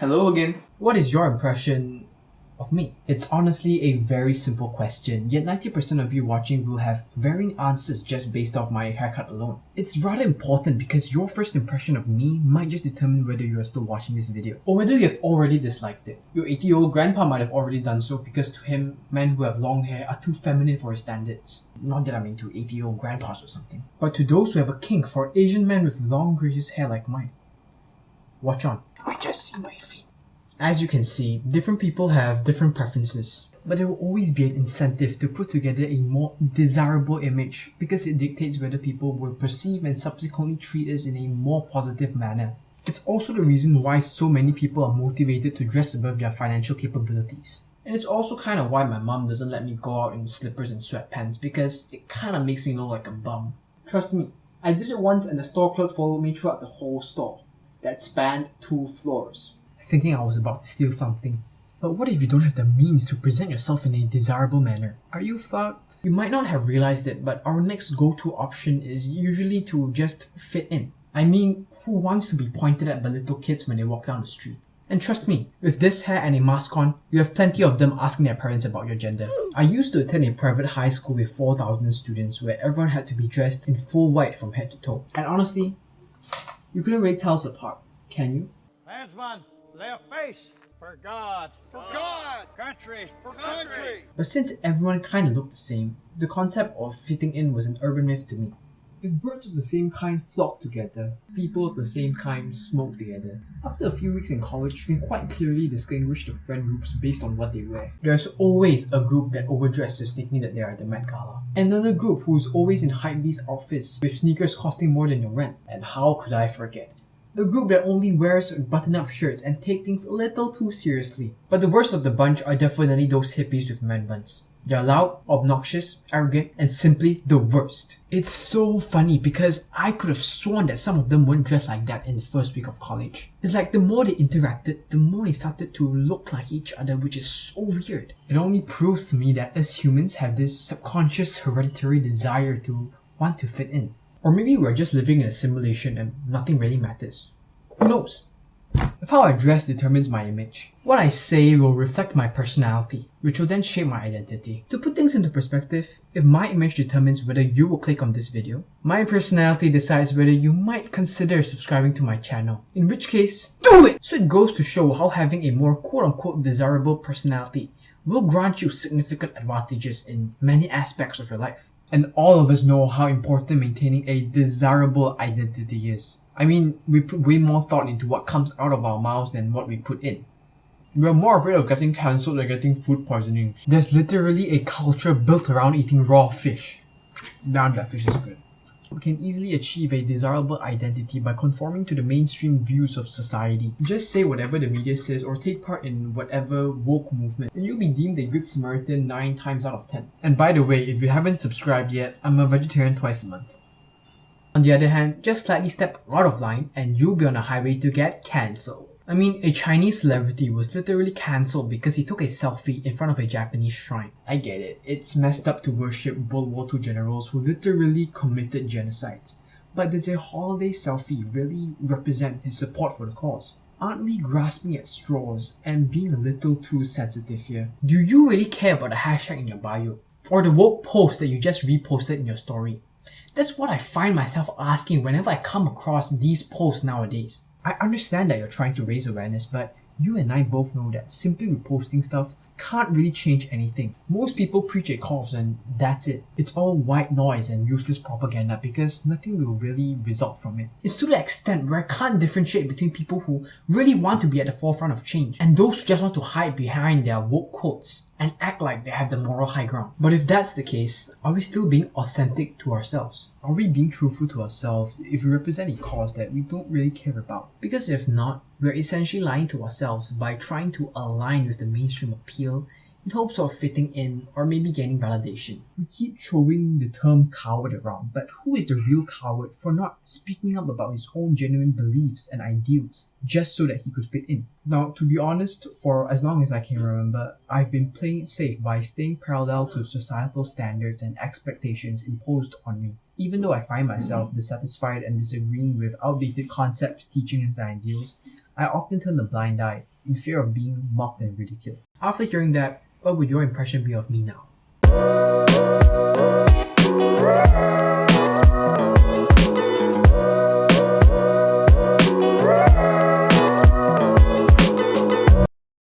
Hello again. What is your impression of me? It's honestly a very simple question, yet 90% of you watching will have varying answers just based off my haircut alone. It's rather important because your first impression of me might just determine whether you are still watching this video or whether you have already disliked it. Your 80-year-old grandpa might have already done so because to him, men who have long hair are too feminine for his standards. Not that I'm into 80-year-old grandpas or something. But to those who have a kink for Asian men with long grayish hair like mine, watch on. I just see my feet. As you can see, different people have different preferences, but there will always be an incentive to put together a more desirable image because it dictates whether people will perceive and subsequently treat us in a more positive manner. It's also the reason why so many people are motivated to dress above their financial capabilities. And it's also kind of why my mom doesn't let me go out in slippers and sweatpants because it kind of makes me look like a bum. Trust me, I did it once and the store clerk followed me throughout the whole store. That spanned 2 floors. Thinking I was about to steal something. But what if you don't have the means to present yourself in a desirable manner? Are you fucked? You might not have realized it, but our next go-to option is usually to just fit in. I mean, who wants to be pointed at by little kids when they walk down the street? And trust me, with this hair and a mask on, you have plenty of them asking their parents about your gender. I used to attend a private high school with 4,000 students where everyone had to be dressed in full white from head to toe. And honestly, you couldn't really tell us apart, can you? Landsman, left face for God, country, for country. But since everyone kind of looked the same, the concept of fitting in was an urban myth to me. If birds of the same kind flock together, people of the same kind smoke together. After a few weeks in college, you can quite clearly distinguish the friend groups based on what they wear. There's always a group that overdresses thinking that they are at the Met Gala. Another group who is always in hypebeast outfits with sneakers costing more than your rent. And how could I forget? The group that only wears button-up shirts and take things a little too seriously. But the worst of the bunch are definitely those hippies with man buns. They're loud, obnoxious, arrogant, and simply the worst. It's so funny because I could have sworn that some of them weren't dressed like that in the first week of college. It's like the more they interacted, the more they started to look like each other, which is so weird. It only proves to me that us humans have this subconscious hereditary desire to want to fit in. Or maybe we're just living in a simulation and nothing really matters. Who knows? If how I dress determines my image, what I say will reflect my personality, which will then shape my identity. To put things into perspective, if my image determines whether you will click on this video, my personality decides whether you might consider subscribing to my channel. In which case, do it! So it goes to show how having a more quote-unquote desirable personality will grant you significant advantages in many aspects of your life. And all of us know how important maintaining a desirable identity is. I mean, we put way more thought into what comes out of our mouths than what we put in. We're more afraid of getting cancelled than getting food poisoning. There's literally a culture built around eating raw fish. Damn, that fish is good. We can easily achieve a desirable identity by conforming to the mainstream views of society. Just say whatever the media says or take part in whatever woke movement and you'll be deemed a good Samaritan 9 times out of 10. And by the way, if you haven't subscribed yet, I'm a vegetarian twice a month. On the other hand, just slightly step out of line and you'll be on a highway to get cancelled. I mean, a Chinese celebrity was literally cancelled because he took a selfie in front of a Japanese shrine. I get it, it's messed up to worship World War II generals who literally committed genocides. But does a holiday selfie really represent his support for the cause? Aren't we grasping at straws and being a little too sensitive here? Do you really care about the hashtag in your bio? Or the woke post that you just reposted in your story? That's what I find myself asking whenever I come across these posts nowadays. I understand that you're trying to raise awareness, but you and I both know that simply reposting stuff can't really change anything. Most people preach a cause and that's it. It's all white noise and useless propaganda because nothing will really result from it. It's to the extent where I can't differentiate between people who really want to be at the forefront of change and those who just want to hide behind their woke quotes and act like they have the moral high ground. But if that's the case, are we still being authentic to ourselves? Are we being truthful to ourselves if we represent a cause that we don't really care about? Because if not, we're essentially lying to ourselves by trying to align with the mainstream appeal in hopes of fitting in or maybe gaining validation. We keep throwing the term coward around, but who is the real coward for not speaking up about his own genuine beliefs and ideals just so that he could fit in? Now, to be honest, for as long as I can remember, I've been playing it safe by staying parallel to societal standards and expectations imposed on me. Even though I find myself dissatisfied and disagreeing with outdated concepts, teachings, and ideals, I often turn a blind eye in fear of being mocked and ridiculed. After hearing that, what would your impression be of me now?